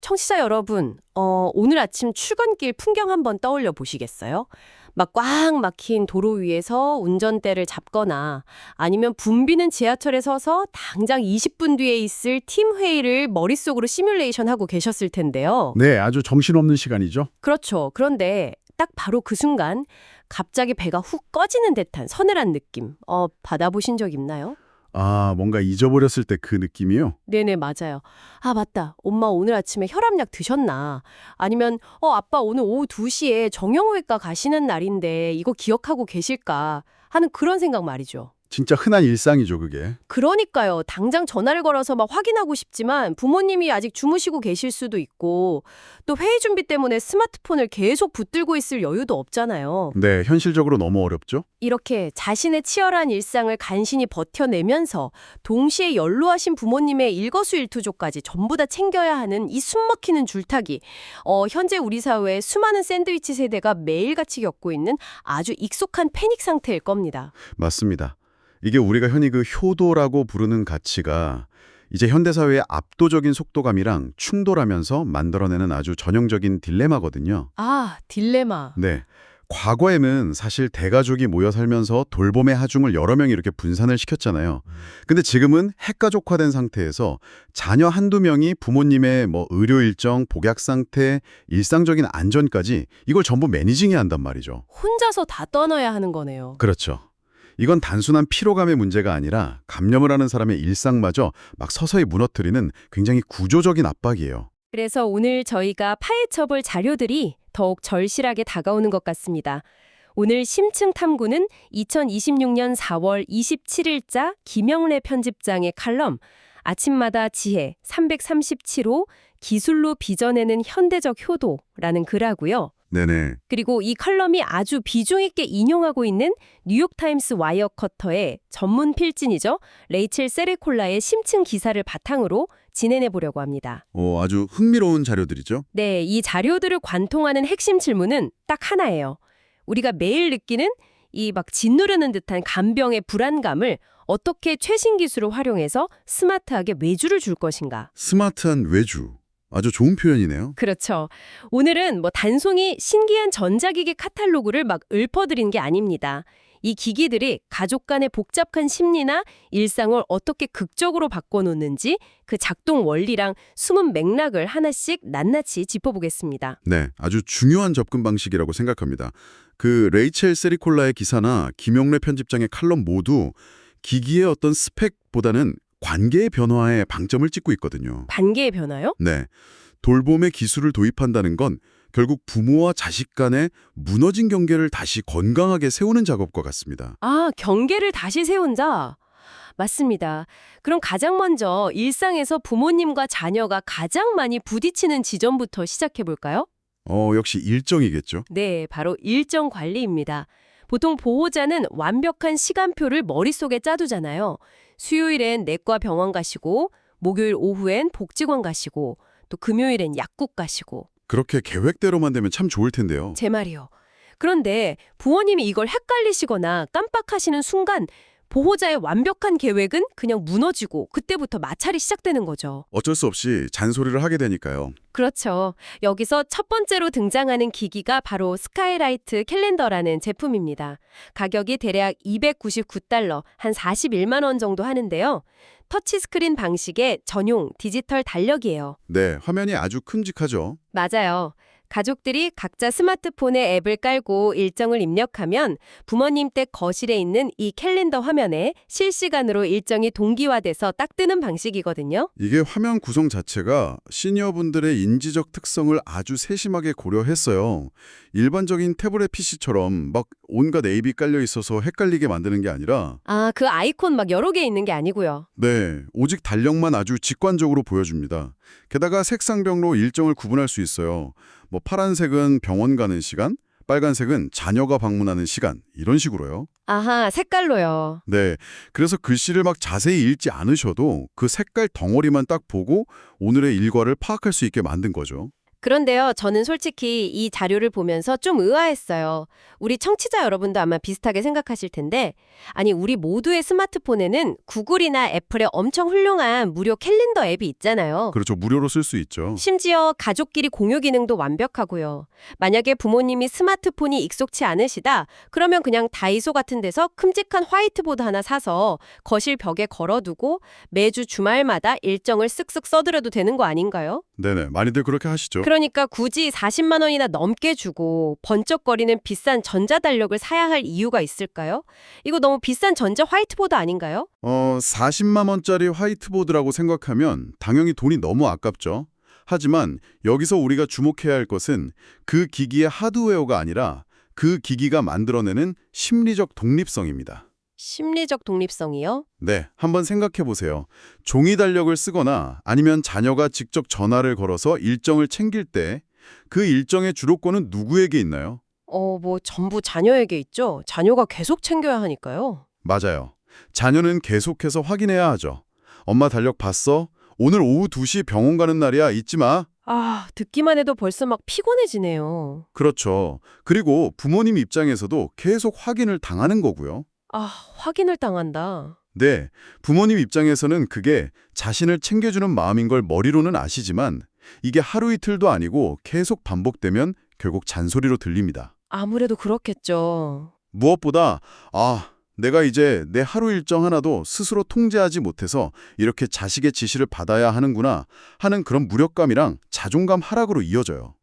청취자 여러분, 오늘 아침 출근길 풍경 한번 떠올려 보시겠어요? 막 꽉 막힌 도로 위에서 운전대를 잡거나 아니면 붐비는 지하철에 서서 당장 20분 뒤에 있을 팀 회의를 머릿속으로 시뮬레이션하고 계셨을 텐데요. 네, 아주 정신없는 시간이죠. 그렇죠. 그런데 딱 바로 그 순간 갑자기 배가 훅 꺼지는 듯한 서늘한 느낌, 받아보신 적 있나요? 아, 뭔가 잊어버렸을 때 그 느낌이요? 네네, 맞아요. 아, 맞다. 엄마 오늘 아침에 혈압약 드셨나? 아니면, 아빠 오늘 오후 2시에 정형외과 가시는 날인데 이거 기억하고 계실까? 하는 그런 생각 말이죠. 진짜 흔한 일상이죠, 그게. 그러니까요. 당장 전화를 걸어서 막 확인하고 싶지만 부모님이 아직 주무시고 계실 수도 있고 또 회의 준비 때문에 스마트폰을 계속 붙들고 있을 여유도 없잖아요. 네, 현실적으로 너무 어렵죠? 이렇게 자신의 치열한 일상을 간신히 버텨내면서 동시에 연로하신 부모님의 일거수일투족까지 전부 다 챙겨야 하는 이 숨막히는 줄타기. 현재 우리 사회의 수많은 샌드위치 세대가 매일같이 겪고 있는 아주 익숙한 패닉 상태일 겁니다. 맞습니다. 이게 우리가 흔히 그 효도라고 부르는 가치가 이제 현대사회의 압도적인 속도감이랑 충돌하면서 만들어내는 아주 전형적인 딜레마거든요. 아, 딜레마. 네. 과거에는 사실 대가족이 모여 살면서 돌봄의 하중을 여러 명이 이렇게 분산을 시켰잖아요. 근데 지금은 핵가족화된 상태에서 자녀 한두 명이 부모님의 의료 일정, 복약 상태, 일상적인 안전까지 이걸 전부 매니징해야 한단 말이죠. 혼자서 다 떠나야 하는 거네요. 그렇죠. 이건 단순한 피로감의 문제가 아니라 감염을 하는 사람의 일상마저 막 서서히 무너뜨리는 굉장히 구조적인 압박이에요. 그래서 오늘 저희가 파헤쳐볼 자료들이 더욱 절실하게 다가오는 것 같습니다. 오늘 심층 탐구는 2026년 4월 27일자 김영래 편집장의 칼럼 아침마다 지혜 337호 기술로 빚어내는 현대적 효도라는 글하고요. 네네. 그리고 이 칼럼이 아주 비중 있게 인용하고 있는 뉴욕타임스 와이어커터의 전문 필진이죠. 레이첼 세레콜라의 심층 기사를 바탕으로 진행해 보려고 합니다. 아주 흥미로운 자료들이죠. 네, 이 자료들을 관통하는 핵심 질문은 딱 하나예요. 우리가 매일 느끼는 이 막 짓누르는 듯한 간병의 불안감을 어떻게 최신 기술을 활용해서 스마트하게 외주를 줄 것인가. 스마트한 외주. 아주 좋은 표현이네요. 그렇죠. 오늘은 단순히 신기한 전자기기 카탈로그를 막 읊어드리는 게 아닙니다. 이 기기들이 가족 간의 복잡한 심리나 일상을 어떻게 극적으로 바꿔놓는지 그 작동 원리랑 숨은 맥락을 하나씩 낱낱이 짚어보겠습니다. 네, 아주 중요한 접근 방식이라고 생각합니다. 그 레이첼 세리콜라의 기사나 김용래 편집장의 칼럼 모두 기기의 어떤 스펙보다는 관계의 변화에 방점을 찍고 있거든요. 관계의 변화요? 네. 돌봄의 기술을 도입한다는 건 결국 부모와 자식 간의 무너진 경계를 다시 건강하게 세우는 작업과 같습니다. 아, 경계를 다시 세운다. 맞습니다. 그럼 가장 먼저 일상에서 부모님과 자녀가 가장 많이 부딪히는 지점부터 시작해 볼까요? 역시 일정이겠죠. 네, 바로 일정 관리입니다. 보통 보호자는 완벽한 시간표를 머릿속에 짜두잖아요. 수요일엔 내과 병원 가시고, 목요일 오후엔 복지관 가시고, 또 금요일엔 약국 가시고. 그렇게 계획대로만 되면 참 좋을 텐데요. 제 말이요. 그런데 부모님이 이걸 헷갈리시거나 깜빡하시는 순간 보호자의 완벽한 계획은 그냥 무너지고 그때부터 마찰이 시작되는 거죠. 어쩔 수 없이 잔소리를 하게 되니까요. 그렇죠. 여기서 첫 번째로 등장하는 기기가 바로 스카이라이트 캘린더라는 제품입니다. 가격이 대략 $299, 한 41만 원 정도 하는데요. 터치스크린 방식의 전용 디지털 달력이에요. 네, 화면이 아주 큼직하죠. 맞아요. 가족들이 각자 스마트폰에 앱을 깔고 일정을 입력하면 부모님 댁 거실에 있는 이 캘린더 화면에 실시간으로 일정이 동기화돼서 딱 뜨는 방식이거든요. 이게 화면 구성 자체가 시니어분들의 인지적 특성을 아주 세심하게 고려했어요. 일반적인 태블릿 PC처럼 막 온갖 앱이 깔려 있어서 헷갈리게 만드는 게 아니라 아, 그 아이콘 막 여러 개 있는 게 아니고요. 네, 오직 달력만 아주 직관적으로 보여줍니다. 게다가 색상별로 일정을 구분할 수 있어요. 파란색은 병원 가는 시간, 빨간색은 자녀가 방문하는 시간, 이런 식으로요. 아하, 색깔로요. 네, 그래서 글씨를 막 자세히 읽지 않으셔도 그 색깔 덩어리만 딱 보고 오늘의 일과를 파악할 수 있게 만든 거죠. 그런데요, 저는 솔직히 이 자료를 보면서 좀 의아했어요. 우리 청취자 여러분도 아마 비슷하게 생각하실 텐데, 아니, 우리 모두의 스마트폰에는 구글이나 애플의 엄청 훌륭한 무료 캘린더 앱이 있잖아요. 그렇죠. 무료로 쓸 수 있죠. 심지어 가족끼리 공유 기능도 완벽하고요. 만약에 부모님이 스마트폰이 익숙치 않으시다, 그러면 그냥 다이소 같은 데서 큼직한 화이트보드 하나 사서 거실 벽에 걸어두고 매주 주말마다 일정을 쓱쓱 써드려도 되는 거 아닌가요? 네네. 많이들 그렇게 하시죠. 그러니까 굳이 40만 원이나 넘게 주고 번쩍거리는 비싼 전자달력을 사야 할 이유가 있을까요? 이거 너무 비싼 전자 화이트보드 아닌가요? 40만 원짜리 화이트보드라고 생각하면 당연히 돈이 너무 아깝죠. 하지만 여기서 우리가 주목해야 할 것은 그 기기의 하드웨어가 아니라 그 기기가 만들어내는 심리적 독립성입니다. 심리적 독립성이요? 네, 한번 생각해 보세요. 종이 달력을 쓰거나 아니면 자녀가 직접 전화를 걸어서 일정을 챙길 때 그 일정의 주도권은 누구에게 있나요? 뭐 전부 자녀에게 있죠. 자녀가 계속 챙겨야 하니까요. 맞아요. 자녀는 계속해서 확인해야 하죠. 엄마 달력 봤어? 오늘 오후 2시 병원 가는 날이야. 잊지 마. 듣기만 해도 벌써 막 피곤해지네요. 그렇죠. 그리고 부모님 입장에서도 계속 확인을 당하는 거고요. 확인을 당한다. 네, 부모님 입장에서는 그게 자신을 챙겨주는 마음인 걸 머리로는 아시지만 이게 하루 이틀도 아니고 계속 반복되면 결국 잔소리로 들립니다. 아무래도 그렇겠죠. 무엇보다 내가 이제 내 하루 일정 하나도 스스로 통제하지 못해서 이렇게 자식의 지시를 받아야 하는구나 하는 그런 무력감이랑 자존감 하락으로 이어져요.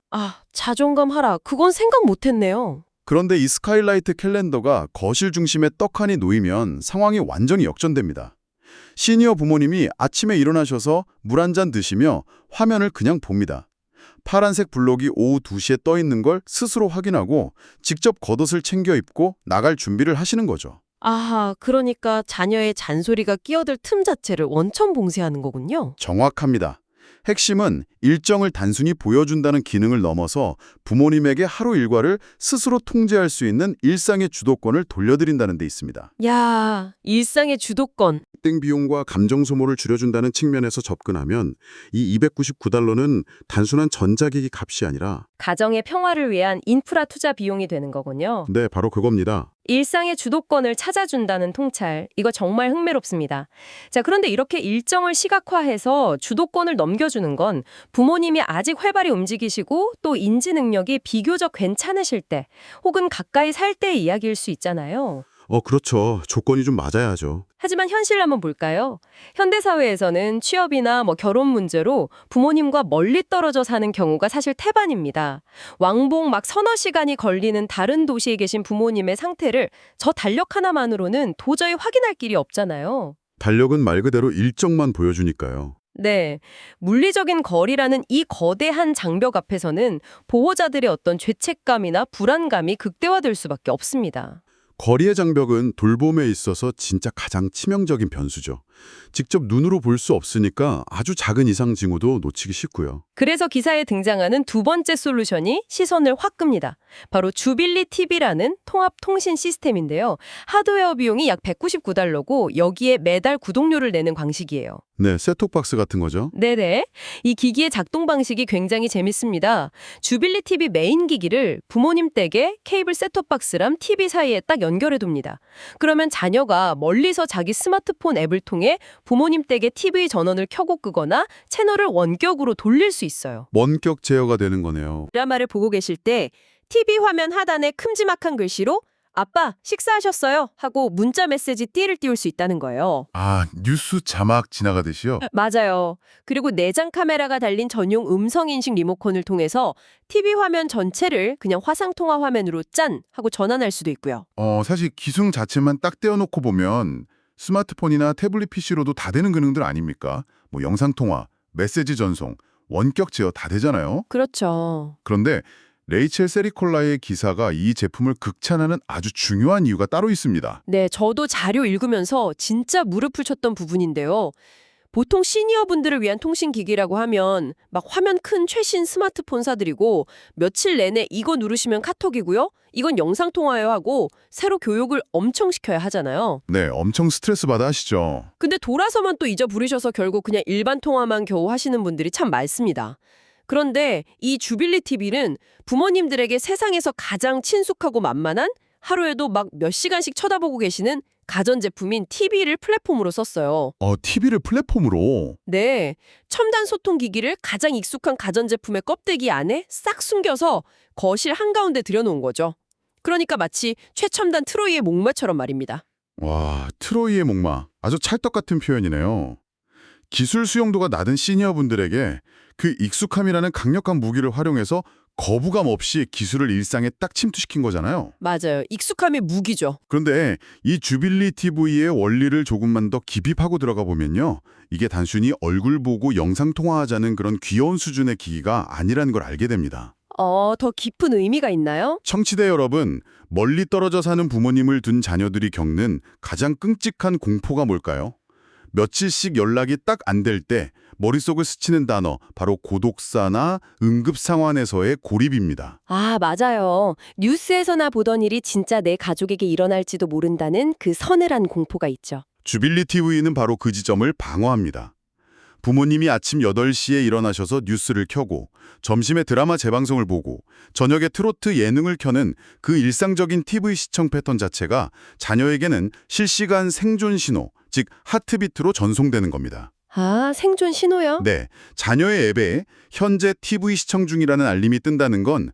자존감 하락. 그건 생각 못했네요. 그런데 이 스카일라이트 캘린더가 거실 중심에 떡하니 놓이면 상황이 완전히 역전됩니다. 시니어 부모님이 아침에 일어나셔서 물 한 잔 드시며 화면을 그냥 봅니다. 파란색 블록이 오후 2시에 떠 있는 걸 스스로 확인하고 직접 겉옷을 챙겨 입고 나갈 준비를 하시는 거죠. 그러니까 자녀의 잔소리가 끼어들 틈 자체를 원천 봉쇄하는 거군요. 정확합니다. 핵심은 일정을 단순히 보여준다는 기능을 넘어서 부모님에게 하루 일과를 스스로 통제할 수 있는 일상의 주도권을 돌려드린다는 데 있습니다. 야, 일상의 주도권. 땡 비용과 감정 소모를 줄여준다는 측면에서 접근하면 이 $299는 단순한 전자기기 값이 아니라 가정의 평화를 위한 인프라 투자 비용이 되는 거군요. 네, 바로 그겁니다. 일상의 주도권을 찾아준다는 통찰. 이거 정말 흥미롭습니다. 자, 그런데 이렇게 일정을 시각화해서 주도권을 넘겨주는 건 부모님이 아직 활발히 움직이시고 또 인지 능력이 비교적 괜찮으실 때 혹은 가까이 살 때의 이야기일 수 있잖아요. 그렇죠. 조건이 좀 맞아야죠. 하지만 현실을 한번 볼까요? 현대사회에서는 취업이나 결혼 문제로 부모님과 멀리 떨어져 사는 경우가 사실 태반입니다. 왕복 막 서너 시간이 걸리는 다른 도시에 계신 부모님의 상태를 저 달력 하나만으로는 도저히 확인할 길이 없잖아요. 달력은 말 그대로 일정만 보여주니까요. 네, 물리적인 거리라는 이 거대한 장벽 앞에서는 보호자들의 어떤 죄책감이나 불안감이 극대화될 수밖에 없습니다. 거리의 장벽은 돌봄에 있어서 진짜 가장 치명적인 변수죠. 직접 눈으로 볼 수 없으니까 아주 작은 이상 징후도 놓치기 쉽고요. 그래서 기사에 등장하는 두 번째 솔루션이 시선을 확 끕니다. 바로 주빌리 TV라는 통합 통신 시스템인데요. 하드웨어 비용이 약 $199고 여기에 매달 구독료를 내는 방식이에요. 네, 셋톱박스 같은 거죠. 네네. 이 기기의 작동 방식이 굉장히 재밌습니다. 주빌리 TV 메인 기기를 부모님 댁에 케이블 셋톱박스랑 TV 사이에 딱 연결해둡니다. 그러면 자녀가 멀리서 자기 스마트폰 앱을 통해 부모님 댁에 TV 전원을 켜고 끄거나 채널을 원격으로 돌릴 수 있어요. 원격 제어가 되는 거네요. 드라마를 보고 계실 때 TV 화면 하단에 큼지막한 글씨로 아빠, 식사하셨어요? 하고 문자 메시지 띠를 띄울 수 있다는 거예요. 뉴스 자막 지나가듯이요? 맞아요. 그리고 내장 카메라가 달린 전용 음성인식 리모컨을 통해서 TV 화면 전체를 그냥 화상통화 화면으로 짠! 하고 전환할 수도 있고요. 사실 기능 자체만 딱 떼어놓고 보면 스마트폰이나 태블릿 PC로도 다 되는 기능들 아닙니까? 영상통화, 메시지 전송, 원격 제어 다 되잖아요. 그렇죠. 그런데 레이첼 세리콜라의 기사가 이 제품을 극찬하는 아주 중요한 이유가 따로 있습니다. 네, 저도 자료 읽으면서 진짜 무릎을 쳤던 부분인데요. 보통 시니어분들을 위한 통신기기라고 하면 막 화면 큰 최신 스마트폰 사드리고 며칠 내내 이거 누르시면 카톡이고요. 이건 영상통화요 하고 새로 교육을 엄청 시켜야 하잖아요. 네, 엄청 스트레스 받아 하시죠. 근데 돌아서만 또 잊어부리셔서 결국 그냥 일반 통화만 겨우 하시는 분들이 참 많습니다. 그런데 이 주빌리 TV는 부모님들에게 세상에서 가장 친숙하고 만만한 하루에도 막 몇 시간씩 쳐다보고 계시는 가전제품인 TV를 플랫폼으로 썼어요. TV를 플랫폼으로. 네, 첨단 소통 기기를 가장 익숙한 가전제품의 껍데기 안에 싹 숨겨서 거실 한가운데 들여놓은 거죠. 그러니까 마치 최첨단 트로이의 목마처럼 말입니다. 와, 트로이의 목마. 아주 찰떡 같은 표현이네요. 기술 수용도가 낮은 시니어분들에게 그 익숙함이라는 강력한 무기를 활용해서 거부감 없이 기술을 일상에 딱 침투시킨 거잖아요. 맞아요. 익숙함의 무기죠. 그런데 이 주빌리 TV의 원리를 조금만 더 깊이 파고 들어가 보면요. 이게 단순히 얼굴 보고 영상 통화하자는 그런 귀여운 수준의 기기가 아니라는 걸 알게 됩니다. 더 깊은 의미가 있나요? 청취자 여러분, 멀리 떨어져 사는 부모님을 둔 자녀들이 겪는 가장 끔찍한 공포가 뭘까요? 며칠씩 연락이 딱 안 될 때 머릿속을 스치는 단어, 바로 고독사나 응급상황에서의 고립입니다. 아, 맞아요. 뉴스에서나 보던 일이 진짜 내 가족에게 일어날지도 모른다는 그 서늘한 공포가 있죠. 주빌리 TV는 바로 그 지점을 방어합니다. 부모님이 아침 8시에 일어나셔서 뉴스를 켜고 점심에 드라마 재방송을 보고 저녁에 트로트 예능을 켜는 그 일상적인 TV 시청 패턴 자체가 자녀에게는 실시간 생존 신호, 즉 하트비트로 전송되는 겁니다. 아, 생존 신호요? 네, 자녀의 앱에 현재 TV 시청 중이라는 알림이 뜬다는 건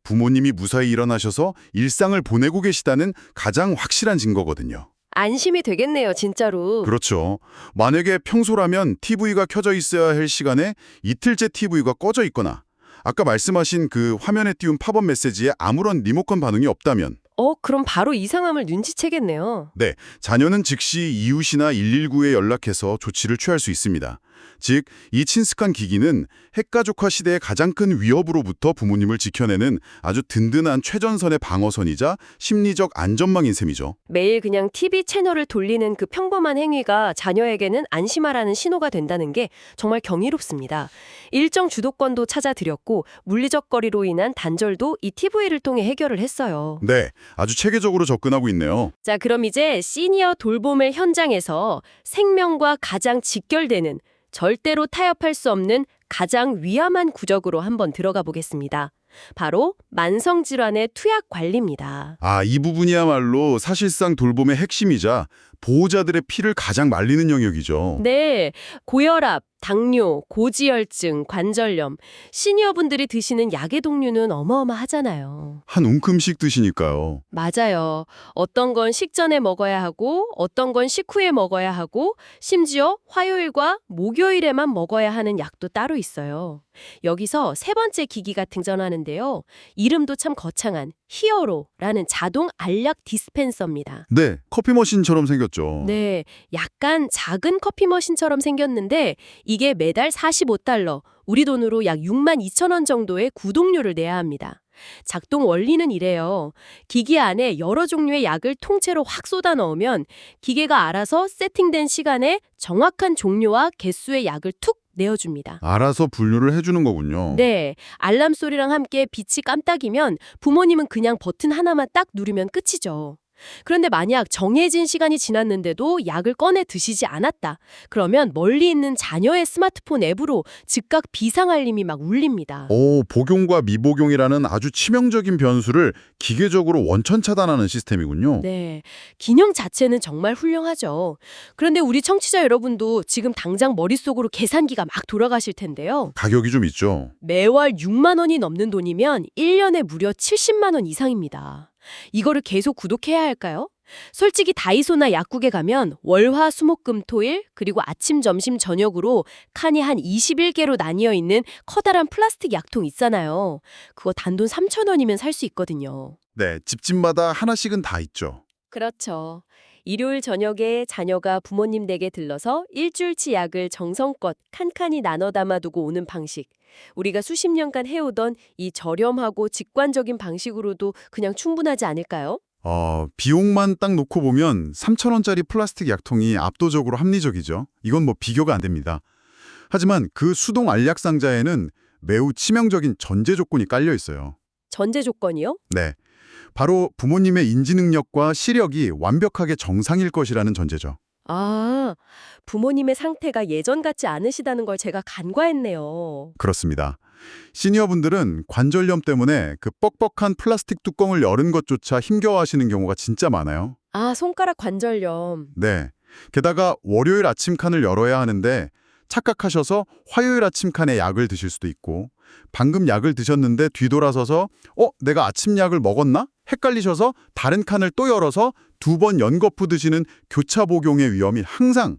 부모님이 무사히 일어나셔서 일상을 보내고 계시다는 가장 확실한 증거거든요. 안심이 되겠네요, 진짜로. 그렇죠. 만약에 평소라면 TV가 켜져 있어야 할 시간에 이틀째 TV가 꺼져 있거나 아까 말씀하신 그 화면에 띄운 팝업 메시지에 아무런 리모컨 반응이 없다면 그럼 바로 이상함을 눈치채겠네요. 네, 자녀는 즉시 이웃이나 119에 연락해서 조치를 취할 수 있습니다. 즉, 이 친숙한 기기는 핵가족화 시대의 가장 큰 위협으로부터 부모님을 지켜내는 아주 든든한 최전선의 방어선이자 심리적 안전망인 셈이죠. 매일 그냥 TV 채널을 돌리는 그 평범한 행위가 자녀에게는 안심하라는 신호가 된다는 게 정말 경이롭습니다. 일정 주도권도 찾아드렸고 물리적 거리로 인한 단절도 이 TV를 통해 해결을 했어요. 네, 아주 체계적으로 접근하고 있네요. 자, 그럼 이제 시니어 돌봄의 현장에서 생명과 가장 직결되는 절대로 타협할 수 없는 가장 위험한 구적으로 한번 들어가 보겠습니다. 바로 만성질환의 투약 관리입니다. 이 부분이야말로 사실상 돌봄의 핵심이자 보호자들의 피를 가장 말리는 영역이죠. 네, 고혈압, 당뇨, 고지혈증, 관절염, 시니어분들이 드시는 약의 종류는 어마어마하잖아요. 한 움큼씩 드시니까요. 맞아요. 어떤 건 식전에 먹어야 하고 어떤 건 식후에 먹어야 하고 심지어 화요일과 목요일에만 먹어야 하는 약도 따로 있어요. 여기서 세 번째 기기가 등장하는데요. 이름도 참 거창한 히어로라는 자동 알약 디스펜서입니다. 네, 커피 머신처럼 생겼죠. 네, 약간 작은 커피 머신처럼 생겼는데 이게 매달 $45, 우리 돈으로 약 62,000원 정도의 구독료를 내야 합니다. 작동 원리는 이래요. 기기 안에 여러 종류의 약을 통째로 확 쏟아 넣으면 기계가 알아서 세팅된 시간에 정확한 종류와 개수의 약을 툭 내어줍니다. 알아서 분류를 해주는 거군요. 네, 알람 소리랑 함께 빛이 깜빡이면 부모님은 그냥 버튼 하나만 딱 누르면 끝이죠. 그런데 만약 정해진 시간이 지났는데도 약을 꺼내 드시지 않았다. 그러면 멀리 있는 자녀의 스마트폰 앱으로 즉각 비상 알림이 막 울립니다. 복용과 미복용이라는 아주 치명적인 변수를 기계적으로 원천 차단하는 시스템이군요. 네, 기능 자체는 정말 훌륭하죠. 그런데 우리 청취자 여러분도 지금 당장 머릿속으로 계산기가 막 돌아가실 텐데요. 가격이 좀 있죠. 매월 6만 원이 넘는 돈이면 1년에 무려 70만 원 이상입니다. 이거를 계속 구독해야 할까요? 솔직히 다이소나 약국에 가면 월화 수목금토일 그리고 아침 점심 저녁으로 칸이 한 21개로 나뉘어 있는 커다란 플라스틱 약통 있잖아요. 그거 단돈 3,000원이면 살 수 있거든요. 네, 집집마다 하나씩은 다 있죠. 그렇죠. 일요일 저녁에 자녀가 부모님 댁에 들러서 일주일치 약을 정성껏 칸칸이 나눠 담아두고 오는 방식. 우리가 수십 년간 해오던 이 저렴하고 직관적인 방식으로도 그냥 충분하지 않을까요? 비용만 딱 놓고 보면 3,000원짜리 플라스틱 약통이 압도적으로 합리적이죠. 이건 뭐 비교가 안 됩니다. 하지만 그 수동 알약 상자에는 매우 치명적인 전제 조건이 깔려 있어요. 전제 조건이요? 네, 바로 부모님의 인지 능력과 시력이 완벽하게 정상일 것이라는 전제죠. 부모님의 상태가 예전 같지 않으시다는 걸 제가 간과했네요. 그렇습니다. 시니어분들은 관절염 때문에 그 뻑뻑한 플라스틱 뚜껑을 열은 것조차 힘겨워하시는 경우가 진짜 많아요. 아, 손가락 관절염. 네. 게다가 월요일 아침 칸을 열어야 하는데 착각하셔서 화요일 아침 칸에 약을 드실 수도 있고 방금 약을 드셨는데 뒤돌아서서 내가 아침 약을 먹었나? 헷갈리셔서 다른 칸을 또 열어서 2번 연거푸 드시는 교차 복용의 위험이 항상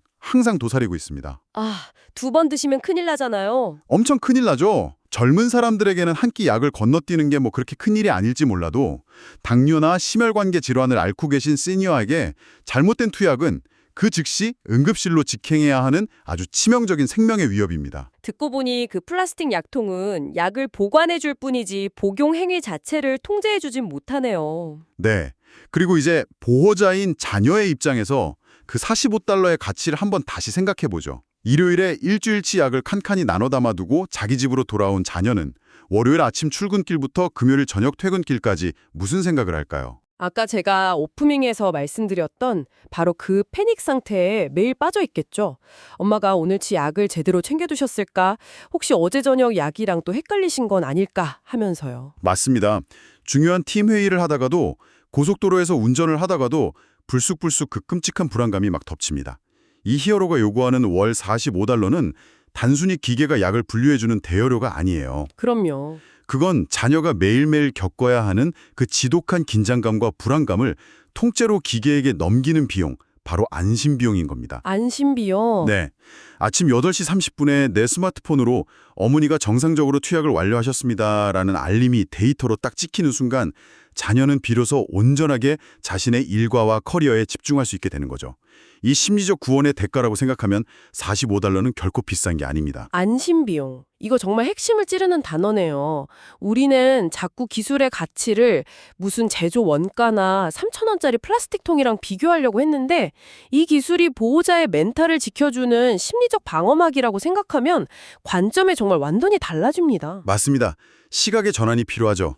도사리고 있습니다. 아, 2번 드시면 큰일 나잖아요. 엄청 큰일 나죠. 젊은 사람들에게는 한 끼 약을 건너뛰는 게 뭐 그렇게 큰일이 아닐지 몰라도 당뇨나 심혈관계 질환을 앓고 계신 시니어에게 잘못된 투약은 그 즉시 응급실로 직행해야 하는 아주 치명적인 생명의 위협입니다. 듣고 보니 그 플라스틱 약통은 약을 보관해 줄 뿐이지 복용 행위 자체를 통제해 주진 못하네요. 네. 그리고 이제 보호자인 자녀의 입장에서 그 $45의 가치를 한번 다시 생각해 보죠. 일요일에 일주일치 약을 칸칸이 나눠 담아두고 자기 집으로 돌아온 자녀는 월요일 아침 출근길부터 금요일 저녁 퇴근길까지 무슨 생각을 할까요? 아까 제가 오프닝에서 말씀드렸던 바로 그 패닉 상태에 매일 빠져 있겠죠. 엄마가 오늘치 약을 제대로 챙겨두셨을까? 혹시 어제 저녁 약이랑 또 헷갈리신 건 아닐까 하면서요. 맞습니다. 중요한 팀 회의를 하다가도 고속도로에서 운전을 하다가도 불쑥불쑥 그 끔찍한 불안감이 막 덮칩니다. 이 히어로가 요구하는 월 $45는 단순히 기계가 약을 분류해주는 대여료가 아니에요. 그럼요. 그건 자녀가 매일매일 겪어야 하는 그 지독한 긴장감과 불안감을 통째로 기계에게 넘기는 비용, 바로 안심비용인 겁니다. 안심비요? 네. 아침 8시 30분에 내 스마트폰으로 어머니가 정상적으로 투약을 완료하셨습니다라는 알림이 데이터로 딱 찍히는 순간 자녀는 비로소 온전하게 자신의 일과와 커리어에 집중할 수 있게 되는 거죠. 이 심리적 구원의 대가라고 생각하면 $45는 결코 비싼 게 아닙니다. 안심비용. 이거 정말 핵심을 찌르는 단어네요. 우리는 자꾸 기술의 가치를 무슨 제조 원가나 3,000원짜리 플라스틱 통이랑 비교하려고 했는데 이 기술이 보호자의 멘탈을 지켜주는 심리적 방어막이라고 생각하면 관점이 정말 완전히 달라집니다. 맞습니다. 시각의 전환이 필요하죠.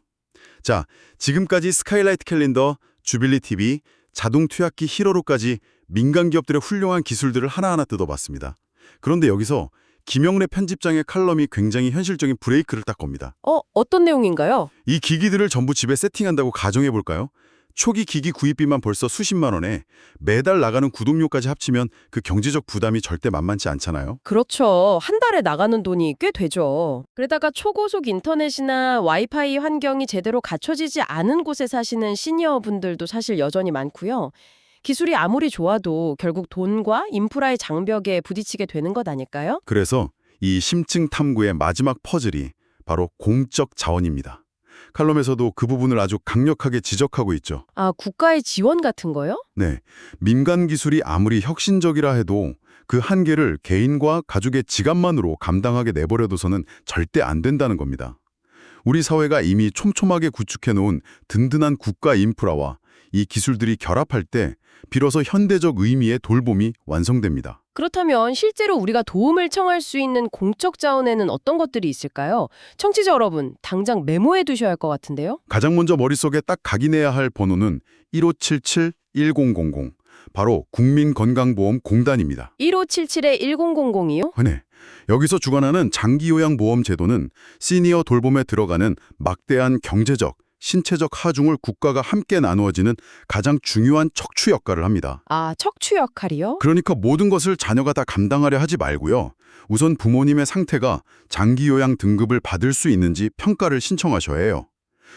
자, 지금까지 스카이라이트 캘린더, 주빌리 TV, 자동 투약기 히로로까지 민간 기업들의 훌륭한 기술들을 하나하나 뜯어봤습니다. 그런데 여기서 김영래 편집장의 칼럼이 굉장히 현실적인 브레이크를 딱 겁니다. 어떤 내용인가요? 이 기기들을 전부 집에 세팅한다고 가정해볼까요? 초기 기기 구입비만 벌써 수십만 원에 매달 나가는 구독료까지 합치면 그 경제적 부담이 절대 만만치 않잖아요. 그렇죠. 한 달에 나가는 돈이 꽤 되죠. 게다가 초고속 인터넷이나 와이파이 환경이 제대로 갖춰지지 않은 곳에 사시는 시니어분들도 사실 여전히 많고요. 기술이 아무리 좋아도 결국 돈과 인프라의 장벽에 부딪히게 되는 것 아닐까요? 그래서 이 심층 탐구의 마지막 퍼즐이 바로 공적 자원입니다. 칼럼에서도 그 부분을 아주 강력하게 지적하고 있죠. 아, 국가의 지원 같은 거요? 네, 민간 기술이 아무리 혁신적이라 해도 그 한계를 개인과 가족의 지갑만으로 감당하게 내버려둬서는 절대 안 된다는 겁니다. 우리 사회가 이미 촘촘하게 구축해놓은 든든한 국가 인프라와 이 기술들이 결합할 때 비로소 현대적 의미의 돌봄이 완성됩니다. 그렇다면 실제로 우리가 도움을 청할 수 있는 공적 자원에는 어떤 것들이 있을까요? 청취자 여러분, 당장 메모해 두셔야 할 것 같은데요? 가장 먼저 머릿속에 딱 각인해야 할 번호는 1577-1000, 바로 국민건강보험공단입니다. 1577-1000이요? 네. 여기서 주관하는 장기요양보험 제도는 시니어 돌봄에 들어가는 막대한 경제적, 신체적 하중을 국가가 함께 나누어지는 가장 중요한 척추 역할을 합니다. 아, 척추 역할이요? 그러니까 모든 것을 자녀가 다 감당하려 하지 말고요. 우선 부모님의 상태가 장기요양 등급을 받을 수 있는지 평가를 신청하셔야 해요.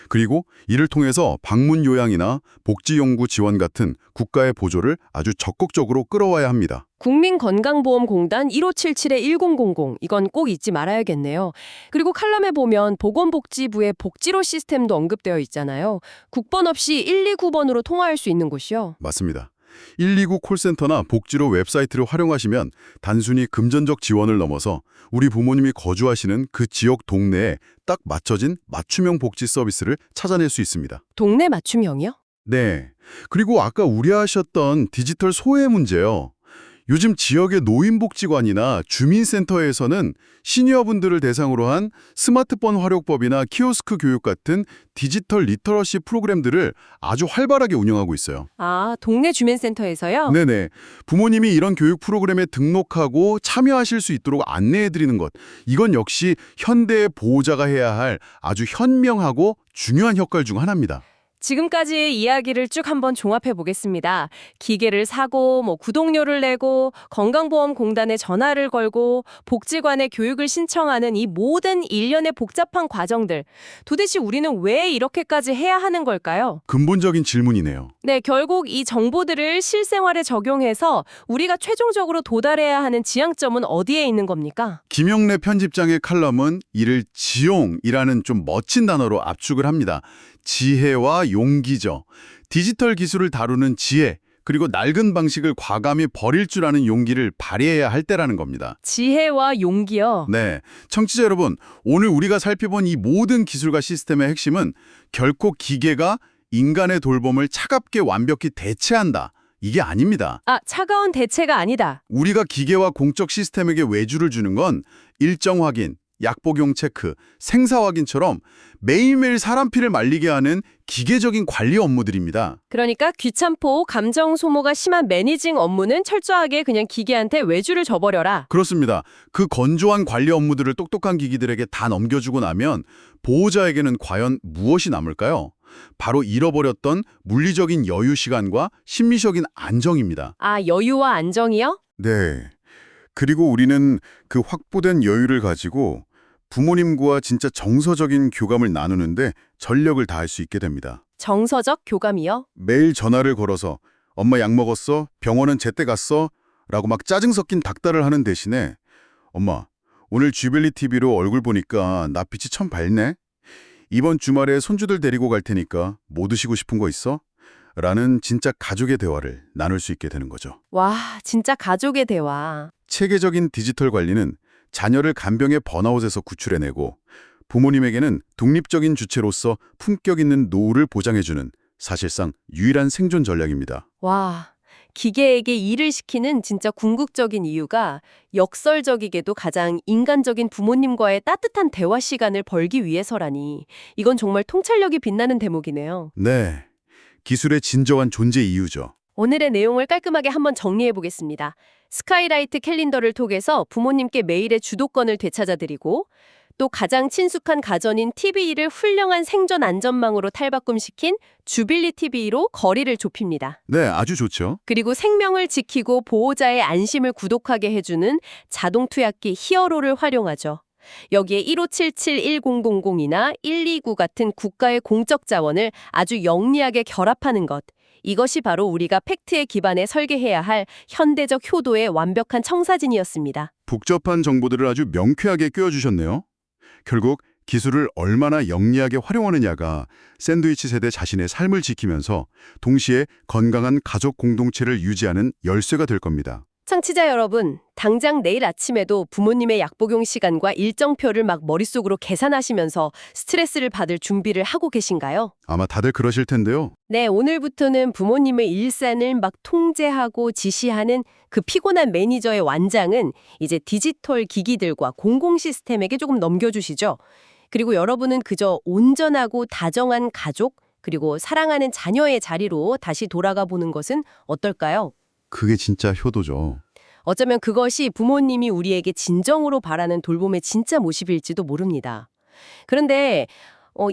그리고 이를 통해서 방문요양이나 복지연구 지원 같은 국가의 보조를 아주 적극적으로 끌어와야 합니다. 국민건강보험공단 1577-1000 이건 꼭 잊지 말아야겠네요. 그리고 칼럼에 보면 보건복지부의 복지로 시스템도 언급되어 있잖아요. 국번 없이 129번으로 통화할 수 있는 곳이요. 맞습니다. 129 콜센터나 복지로 웹사이트를 활용하시면 단순히 금전적 지원을 넘어서 우리 부모님이 거주하시는 그 지역 동네에 딱 맞춰진 맞춤형 복지 서비스를 찾아낼 수 있습니다. 동네 맞춤형이요? 네. 그리고 아까 우려하셨던 디지털 소외 문제요. 요즘 지역의 노인복지관이나 주민센터에서는 시니어분들을 대상으로 한 스마트폰 활용법이나 키오스크 교육 같은 디지털 리터러시 프로그램들을 아주 활발하게 운영하고 있어요. 아, 동네 주민센터에서요? 네네. 부모님이 이런 교육 프로그램에 등록하고 참여하실 수 있도록 안내해드리는 것. 이건 역시 현대의 보호자가 해야 할 아주 현명하고 중요한 역할 중 하나입니다. 지금까지의 이야기를 쭉 한번 종합해 보겠습니다. 기계를 사고, 구독료를 내고, 건강보험공단에 전화를 걸고, 복지관에 교육을 신청하는 이 모든 일련의 복잡한 과정들. 도대체 우리는 왜 이렇게까지 해야 하는 걸까요? 근본적인 질문이네요. 네, 결국 이 정보들을 실생활에 적용해서 우리가 최종적으로 도달해야 하는 지향점은 어디에 있는 겁니까? 김영래 편집장의 칼럼은 이를 지용이라는 좀 멋진 단어로 압축을 합니다. 지혜와 용기죠. 디지털 기술을 다루는 지혜, 그리고 낡은 방식을 과감히 버릴 줄 아는 용기를 발휘해야 할 때라는 겁니다. 지혜와 용기요. 네, 청취자 여러분, 오늘 우리가 살펴본 이 모든 기술과 시스템의 핵심은 결코 기계가 인간의 돌봄을 차갑게 완벽히 대체한다. 이게 아닙니다. 아, 차가운 대체가 아니다. 우리가 기계와 공적 시스템에게 외주를 주는 건 일정 확인, 약 복용 체크, 생사 확인처럼 매일매일 사람 피를 말리게 하는 기계적인 관리 업무들입니다. 그러니까 귀찮고 감정 소모가 심한 매니징 업무는 철저하게 그냥 기계한테 외주를 줘버려라. 그렇습니다. 그 건조한 관리 업무들을 똑똑한 기기들에게 다 넘겨주고 나면 보호자에게는 과연 무엇이 남을까요? 바로 잃어버렸던 물리적인 여유 시간과 심리적인 안정입니다. 아, 여유와 안정이요? 네. 그리고 우리는 그 확보된 여유를 가지고 부모님과 진짜 정서적인 교감을 나누는데 전력을 다할 수 있게 됩니다. 정서적 교감이요? 매일 전화를 걸어서 엄마 약 먹었어? 병원은 제때 갔어? 라고 막 짜증 섞인 닥달을 하는 대신에 엄마, 오늘 쥐벨리 TV로 얼굴 보니까 낯빛이 참 밝네? 이번 주말에 손주들 데리고 갈 테니까 뭐 드시고 싶은 거 있어? 라는 진짜 가족의 대화를 나눌 수 있게 되는 거죠. 와, 진짜 가족의 대화. 체계적인 디지털 관리는 자녀를 간병의 번아웃에서 구출해내고 부모님에게는 독립적인 주체로서 품격 있는 노후를 보장해주는 사실상 유일한 생존 전략입니다. 와, 기계에게 일을 시키는 진짜 궁극적인 이유가 역설적이게도 가장 인간적인 부모님과의 따뜻한 대화 시간을 벌기 위해서라니. 이건 정말 통찰력이 빛나는 대목이네요. 네, 기술의 진정한 존재 이유죠. 오늘의 내용을 깔끔하게 한번 정리해 보겠습니다. 스카이라이트 캘린더를 통해서 부모님께 메일의 주도권을 되찾아드리고 또 가장 친숙한 가전인 TV를 훌륭한 생존 안전망으로 탈바꿈시킨 주빌리 TV로 거리를 좁힙니다. 네, 아주 좋죠. 그리고 생명을 지키고 보호자의 안심을 구독하게 해주는 자동 투약기 히어로를 활용하죠. 여기에 1577-1000이나 129 같은 국가의 공적 자원을 아주 영리하게 결합하는 것. 이것이 바로 우리가 팩트에 기반해 설계해야 할 현대적 효도의 완벽한 청사진이었습니다. 복잡한 정보들을 아주 명쾌하게 꿰어주셨네요. 결국 기술을 얼마나 영리하게 활용하느냐가 샌드위치 세대 자신의 삶을 지키면서 동시에 건강한 가족 공동체를 유지하는 열쇠가 될 겁니다. 청취자 여러분, 당장 내일 아침에도 부모님의 약 복용 시간과 일정표를 막 머릿속으로 계산하시면서 스트레스를 받을 준비를 하고 계신가요? 아마 다들 그러실 텐데요. 네, 오늘부터는 부모님의 일상을 막 통제하고 지시하는 그 피곤한 매니저의 완장은 이제 디지털 기기들과 공공 시스템에게 조금 넘겨주시죠. 그리고 여러분은 그저 온전하고 다정한 가족, 그리고 사랑하는 자녀의 자리로 다시 돌아가 보는 것은 어떨까요? 그게 진짜 효도죠. 어쩌면 그것이 부모님이 우리에게 진정으로 바라는 돌봄의 진짜 모습일지도 모릅니다. 그런데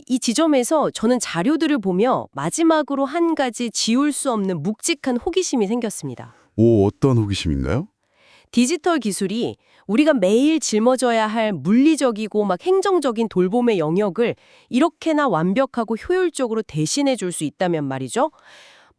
이 지점에서 저는 자료들을 보며 마지막으로 한 가지 지울 수 없는 묵직한 호기심이 생겼습니다. 오, 어떤 호기심인가요? 디지털 기술이 우리가 매일 짊어져야 할 물리적이고 막 행정적인 돌봄의 영역을 이렇게나 완벽하고 효율적으로 대신해 줄 수 있다면 말이죠.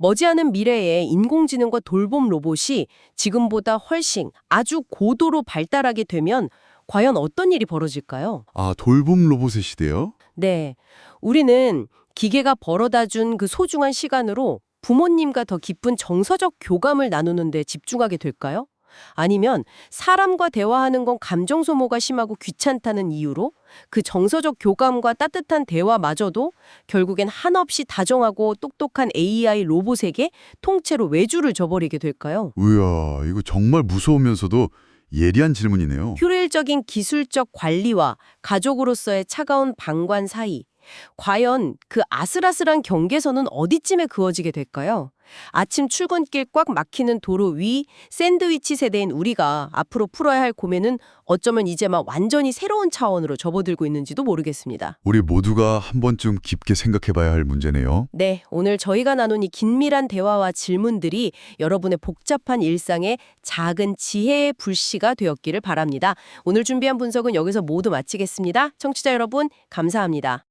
머지않은 미래에 인공지능과 돌봄 로봇이 지금보다 훨씬 아주 고도로 발달하게 되면 과연 어떤 일이 벌어질까요? 아, 돌봄 로봇의 시대요? 네, 우리는 기계가 벌어다 준 그 소중한 시간으로 부모님과 더 깊은 정서적 교감을 나누는 데 집중하게 될까요? 아니면 사람과 대화하는 건 감정 소모가 심하고 귀찮다는 이유로 그 정서적 교감과 따뜻한 대화마저도 결국엔 한없이 다정하고 똑똑한 AI 로봇에게 통째로 외주를 줘버리게 될까요? 으야, 이거 정말 무서우면서도 예리한 질문이네요. 효율적인 기술적 관리와 가족으로서의 차가운 방관 사이. 과연 그 아슬아슬한 경계선은 어디쯤에 그어지게 될까요? 아침 출근길 꽉 막히는 도로 위 샌드위치 세대인 우리가 앞으로 풀어야 할 고민은 어쩌면 이제 막 완전히 새로운 차원으로 접어들고 있는지도 모르겠습니다. 우리 모두가 한 번쯤 깊게 생각해봐야 할 문제네요. 네, 오늘 저희가 나눈 이 긴밀한 대화와 질문들이 여러분의 복잡한 일상에 작은 지혜의 불씨가 되었기를 바랍니다. 오늘 준비한 분석은 여기서 모두 마치겠습니다. 청취자 여러분, 감사합니다.